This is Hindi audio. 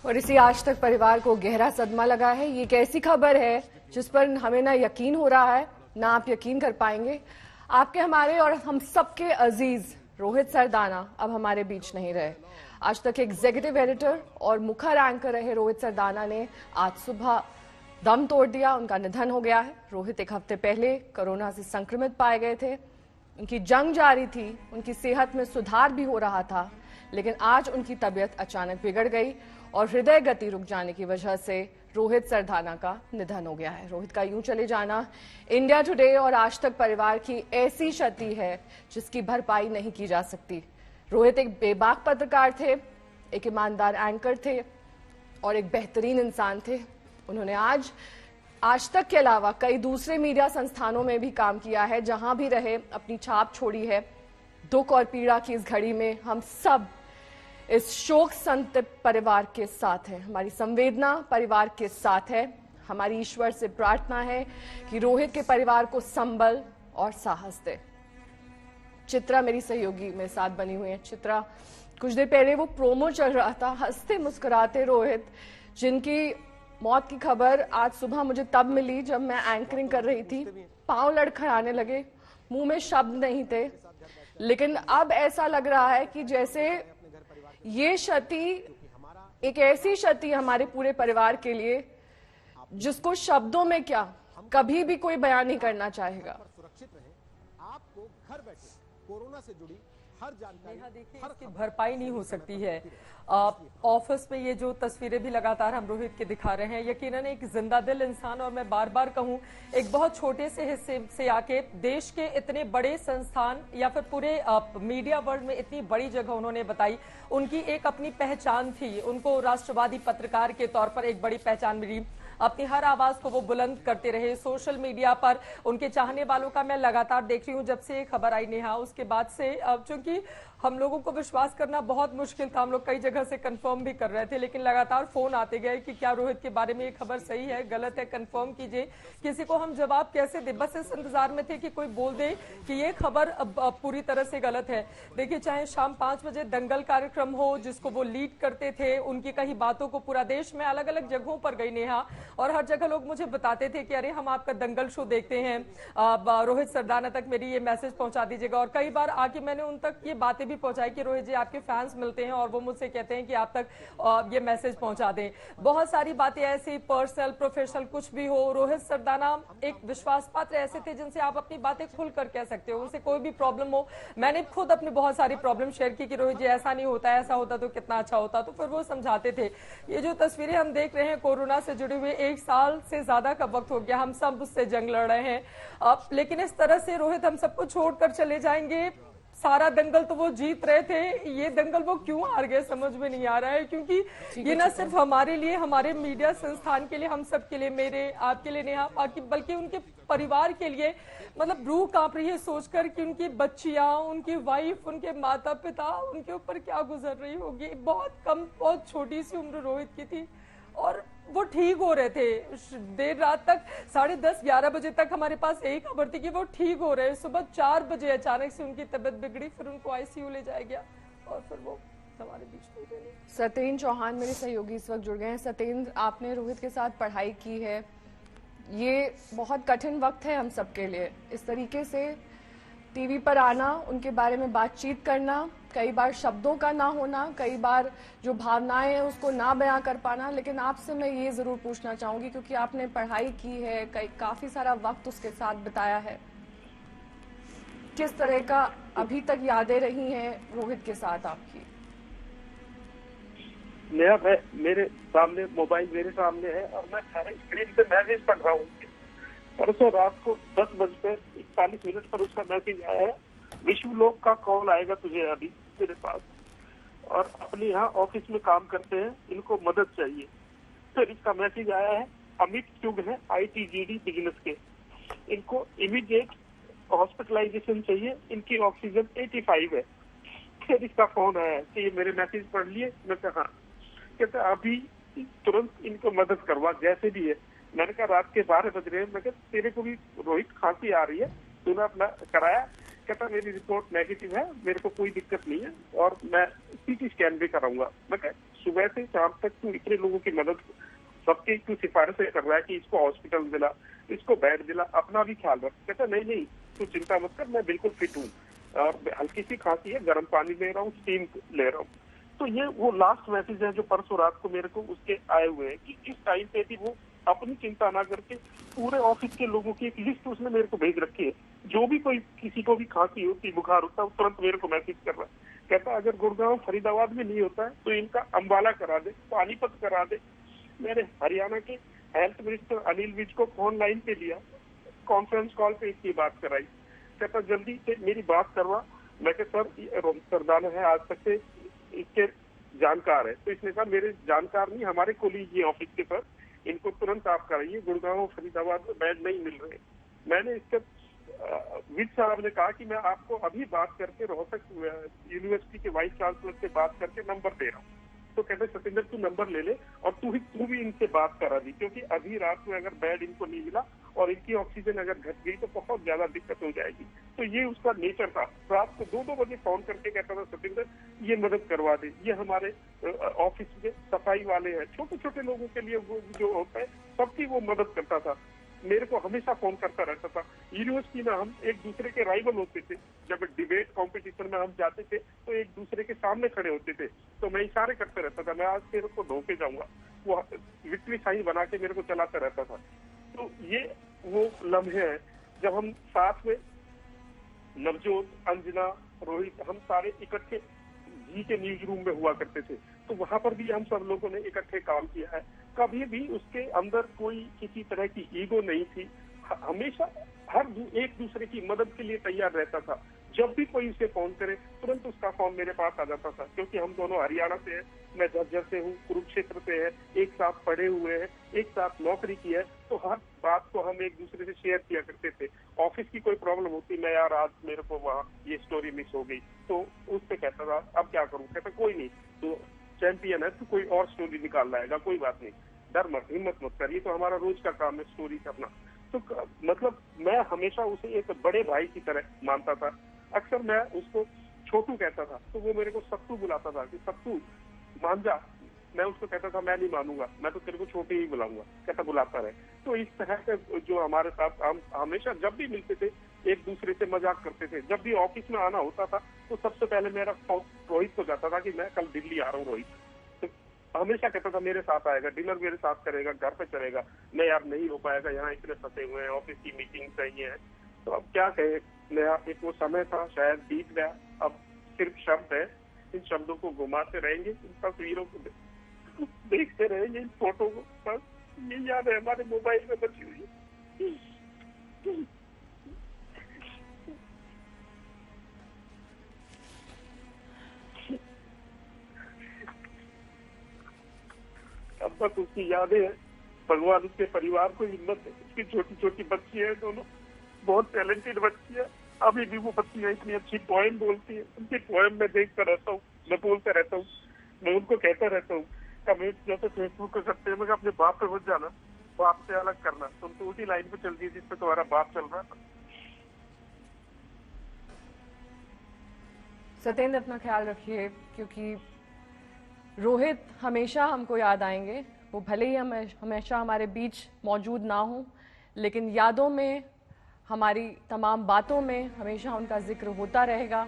और इसी आज तक परिवार को गहरा सदमा लगा है। ये एक ऐसी खबर है जिस पर हमें ना यकीन हो रहा है, ना आप यकीन कर पाएंगे। आपके, हमारे और हम सबके अजीज रोहित सरदाना अब हमारे बीच नहीं रहे। आज तक एग्जीक्यूटिव एडिटर और मुखर एंकर रहे रोहित सरदाना ने आज सुबह दम तोड़ दिया। उनका निधन हो गया है। रोहित एक हफ्ते पहले कोरोना से संक्रमित पाए गए थे। उनकी जंग जारी थी, उनकी सेहत में सुधार भी हो रहा था, लेकिन आज उनकी तबीयत अचानक बिगड़ गई और हृदय गति रुक जाने की वजह से रोहित सरदाना का निधन हो गया है। रोहित का यूं चले जाना इंडिया टुडे और आज तक परिवार की ऐसी क्षति है जिसकी भरपाई नहीं की जा सकती। रोहित एक बेबाक पत्रकार थे, एक ईमानदार एंकर थे और एक बेहतरीन इंसान थे। उन्होंने आज तक के अलावा कई दूसरे मीडिया संस्थानों में भी काम किया है, जहां भी रहे अपनी छाप छोड़ी है। दुख और पीड़ा की इस घड़ी में हम सब इस शोक संतप्त परिवार के साथ हैं। हमारी संवेदना परिवार के साथ है। हमारी ईश्वर से प्रार्थना है कि रोहित के परिवार को संबल और साहस दे। चित्रा मेरी सहयोगी मेरे साथ बनी हुई है। चित्रा, कुछ देर पहले वो प्रोमो चल रहा था, हंसते मुस्कुराते रोहित, जिनकी मौत की खबर आज सुबह मुझे तब मिली जब मैं एंकरिंग कर रही थी। पांव लड़खड़ाने लगे, मुंह में शब्द नहीं थे, लेकिन अब ऐसा लग रहा है कि जैसे ये क्षति एक ऐसी क्षति हमारे पूरे परिवार के लिए जिसको शब्दों में क्या कभी भी कोई बयान नहीं करना चाहेगा। सुरक्षित रहे, आपको घर बैठे कोरोना से जुड़ी हर जानकारी, देखिए इसकी भरपाई नहीं हो सकती है। ऑफिस में ये जो तस्वीरें भी लगातार हम रोहित के दिखा रहे हैं, यकीनन एक जिंदा दिल इंसान, और मैं बार बार कहूं एक बहुत छोटे से हिस्से से आके देश के इतने बड़े संस्थान या फिर पूरे मीडिया वर्ल्ड में इतनी बड़ी जगह उन्होंने बताई। उनकी एक अपनी पहचान थी, उनको राष्ट्रवादी पत्रकार के तौर पर एक बड़ी पहचान मिली। अपनी हर आवाज को वो बुलंद करते रहे। सोशल मीडिया पर उनके चाहने वालों का मैं लगातार देख रही हूं जब से खबर आई नेहा, उसके बाद से चूंकि हम लोगों को विश्वास करना बहुत मुश्किल था, हम लोग कई जगह से कंफर्म भी कर रहे थे, लेकिन लगातार फोन आते गए कि क्या रोहित के बारे में ये खबर सही है, गलत है, कंफर्म कीजिए। किसी को हम जवाब कैसे दे, बस इस इंतजार में थे कि कोई बोल दे कि ये खबर अब पूरी तरह से गलत है। देखिए, चाहे शाम 5 बजे दंगल कार्यक्रम हो जिसको वो लीड करते थे, उनकी कही बातों को पूरा देश में अलग अलग जगहों पर गई नेहा, और हर जगह लोग मुझे बताते थे कि अरे हम आपका दंगल शो देखते हैं, रोहित सरदाना तक मेरी ये मैसेज पहुंचा दीजिएगा। और कई बार आके मैंने उन तक ये बातें भी पहुंचाई कि रोहित जी आपके फैंस मिलते हैं और वो मुझसे कहते हैं कि आप तक ये मैसेज पहुंचा दें। बहुत सारी बातें ऐसी पर्सनल प्रोफेशनल कुछ भी हो, रोहित सरदाना एक विश्वास पात्र ऐसे थे जिनसे आप अपनी बातें खुलकर कह सकते हो, उनसे कोई भी प्रॉब्लम हो। मैंने खुद अपनी बहुत सारी प्रॉब्लम शेयर की कि रोहित जी ऐसा नहीं होता, ऐसा होता तो कितना अच्छा होता, तो फिर वो समझाते थे। ये जो तस्वीरें हम देख रहे हैं कोरोना से जुड़े हुए, 1 साल से ज्यादा का वक्त हो गया, हम सब उससे जंग लड़ रहे हैं अब, लेकिन इस तरह से रोहित हम सबको छोड़कर चले जाएंगे। सारा दंगल तो वो जीत रहे थे, ये दंगल वो क्यों हार गए समझ में नहीं आ रहा है, क्योंकि ये ना सिर्फ हमारे लिए, हमारे मीडिया संस्थान के लिए, हम सब के लिए, मेरे आपके लिए नेहा, बल्कि उनके परिवार के लिए, मतलब रूह कांप रही है सोचकर कि उनकी बच्चियां, उनकी वाइफ, उनके माता पिता, उनके ऊपर क्या गुजर रही होगी। बहुत छोटी सी उम्र रोहित की थी और वो ठीक हो रहे थे। देर रात तक 10:30-11 बजे तक हमारे पास यही खबर थी कि वो ठीक हो रहे हैं। सुबह 4 बजे अचानक से उनकी तबीयत बिगड़ी, फिर उनको आईसीयू ले जाया गया और फिर वो हमारे बीच में रहे। सत्येंद्र चौहान मेरे सहयोगी इस वक्त जुड़ गए हैं। सत्येंद्र, आपने रोहित के साथ पढ़ाई की है, ये बहुत कठिन वक्त है हम सबके लिए। इस तरीके से टीवी पर आना, उनके बारे में बातचीत करना, कई बार शब्दों का ना होना, कई बार जो भावनाएं हैं उसको ना बयां कर पाना, लेकिन आपसे मैं ये जरूर पूछना चाहूंगी क्योंकि आपने पढ़ाई की है, काफी सारा वक्त उसके साथ बिताया है, किस तरह का अभी तक यादें रही हैं रोहित के साथ आपकी? मेरे सामने मोबाइल मेरे सामने है और मैं स्क्रीन पे मैसेज पढ़ रहा हूँ। परसों रात को 10:41 पर उसका मैसेज आया है, विश्व लोक का कॉल आएगा तुझे अभी मेरे पास, और अपने यहाँ ऑफिस में काम करते हैं, इनको मदद चाहिए। फिर इसका मैसेज आया है, अमित चुग है ITGD बिजनेस के, इनको इमीडिएट हॉस्पिटलाइजेशन चाहिए, इनकी ऑक्सीजन 85 है। फिर इसका फोन आया कि ये मेरे मैसेज पढ़ लिए। मैं कहा, कहते अभी तुरंत इनको मदद करवा जैसे भी है। मैंने कहा रात के 12 बज रहे हैं, मैं कहा तेरे को भी रोहित खांसी आ रही है, तूने अपना कराया? कहता मेरी रिपोर्ट नेगेटिव है, मेरे को कोई दिक्कत नहीं है और मैं CT स्कैन भी कराऊंगा। मैं कहा सुबह से शाम तक तू इतने लोगों की मदद, सबकी तू सिफारिशें कर रहा है कि इसको हॉस्पिटल दिला, इसको बेड दिला, अपना भी ख्याल रख। कहता नहीं नहीं तू चिंता मत कर, मैं बिल्कुल फिट हूँ और हल्की सी खांसी है, गर्म पानी ले रहा हूँ, स्टीम ले रहा हूँ। तो ये वो लास्ट मैसेज है जो परसों रात को मेरे को उसके आए हुए हैं कि इस टाइम पे भी वो अपनी चिंता ना करके पूरे ऑफिस के लोगों की एक लिस्ट उसने मेरे को भेज रखी है। जो भी कोई किसी को भी खांसी होती, बुखार होता है, तुरंत मेरे को मैसेज कर रहा है। कहता अगर गुड़गांव फरीदाबाद में नहीं होता है तो इनका अंबाला करा दे, पानीपत करा दे। मैंने हरियाणा के हेल्थ मिनिस्टर अनिल विज को फोन लाइन पे लिया, कॉन्फ्रेंस कॉल पे इसकी बात कराई। कहता जल्दी से मेरी बात करवा। मैं कहा सर सरदाना है, आज तक से इसके जानकार है। तो इसने कहा मेरे जानकार नहीं, हमारे कोलीग ये ऑफिस के सर, इनको तुरंत आप कराइए, गुड़गांव फरीदाबाद में बेड नहीं मिल रहे। मैंने इसके विज साहब ने कहा कि मैं आपको अभी बात करके रोहतक यूनिवर्सिटी के वाइस चांसलर से बात करके नंबर दे रहा हूँ। तो कहते सतेंद्र तू नंबर ले ले और तू भी इनसे बात करा दी, क्योंकि अभी रात में अगर बेड इनको नहीं मिला और इनकी ऑक्सीजन अगर घट गई तो बहुत ज्यादा दिक्कत हो जाएगी। तो ये उसका नेचर था। रात को 2-2 बजे फोन करके कहता था सतेंद्र ये मदद करवा दे, ये हमारे ऑफिस में सफाई वाले हैं, छोटे छोटे लोगों के लिए वो जो होता है सबकी वो मदद करता था। मेरे को हमेशा फोन करता रहता था। यूनिवर्सिटी में हम एक दूसरे के राइवल होते थे, जब डिबेट कंपटीशन में हम जाते थे तो एक दूसरे के सामने खड़े होते थे, तो मैं इशारे करते रहता था, मैं आज तेरे को धोके जाऊंगा। वो विक्ट्री साइन बना के मेरे को चलाता रहता था। तो ये वो लम्हे हैं जब हम साथ में नवजोत, अंजना, रोहित, हम सारे इकट्ठे जी के न्यूज रूम में हुआ करते थे। तो वहां पर भी हम सब लोगों ने इकट्ठे काम किया है। कभी भी उसके अंदर कोई किसी तरह की ईगो नहीं थी। हमेशा एक दूसरे की मदद के लिए तैयार रहता था। जब भी कोई उसे फोन करे तुरंत उसका फोन मेरे पास आ जाता था, क्योंकि हम दोनों हरियाणा से हैं, मैं झज्जर से हूँ, कुरुक्षेत्र से है, एक साथ पढ़े हुए हैं, एक साथ नौकरी की है। तो हर बात को हम एक दूसरे से शेयर किया करते थे। ऑफिस की कोई प्रॉब्लम होती, मैं यार आज मेरे को वहाँ ये स्टोरी मिस हो गई, तो उससे कहता था अब क्या करूँ। कहता कोई नहीं, तो चैंपियन है, तो कोई और स्टोरी निकाल लाएगा, कोई बात नहीं, डर मत, हिम्मत मत कर, ये तो हमारा रोज का काम है स्टोरी करना। तो मतलब मैं हमेशा उसे एक बड़े भाई की तरह मानता था। अक्सर मैं उसको छोटू कहता था तो वो मेरे को सत्तू बुलाता था कि सत्तू मान जा। मैं उसको कहता था मैं नहीं मानूंगा, मैं तो तेरे को छोटे ही बुलाऊंगा। कहता बुलाता रहे। तो इस तरह से जो हमारे साथ हम हमेशा जब भी मिलते थे एक दूसरे से मजाक करते थे। जब भी ऑफिस में आना होता था तो सबसे पहले मेरा फोन रोहित को जाता था कि मैं कल दिल्ली आ रहा हूँ रोहित। तो हमेशा कहता था मेरे साथ आएगा, डिनर मेरे साथ करेगा, घर पे चलेगा। मैं यार नहीं हो पाएगा, यहाँ इतने फंसे हुए हैं, ऑफिस की मीटिंग चाहिए है। तो अब क्या कहे, नया एक वो समय था, शायद बीत गया। अब सिर्फ शब्द है, इन शब्दों को घुमाते रहेंगे, इन तस्वीरों को देखते रहेंगे, इन फोटो को। बस ये याद है हमारे मोबाइल में बची हुई है। अब तक उसकी यादें हैं। भगवान उसके परिवार को हिम्मत है। उसकी छोटी छोटी बच्ची है, दोनों बहुत टैलेंटेड बच्ची है। अभी भी वो बच्ची है, इतनी अच्छी पोएम बोलती है। उनकी पोएम में देखता रहता हूँ, मैं बोलता रहता हूँ, मैं उनको कहता रहता हूँ कमेंट जैसे फेसबुक को करते हैं, मैं अपने बाप पे मत जाना, बाप से अलग करना। तुम तो उसी लाइन पे चलती है जिसपे तुम्हारा बाप चल रहा है। सतेंद्र अपना ख्याल रखिए, क्योंकि रोहित हमेशा हमको याद आएंगे। वो भले ही हमेशा हमारे बीच मौजूद ना हो, लेकिन यादों में, हमारी तमाम बातों में हमेशा उनका जिक्र होता रहेगा।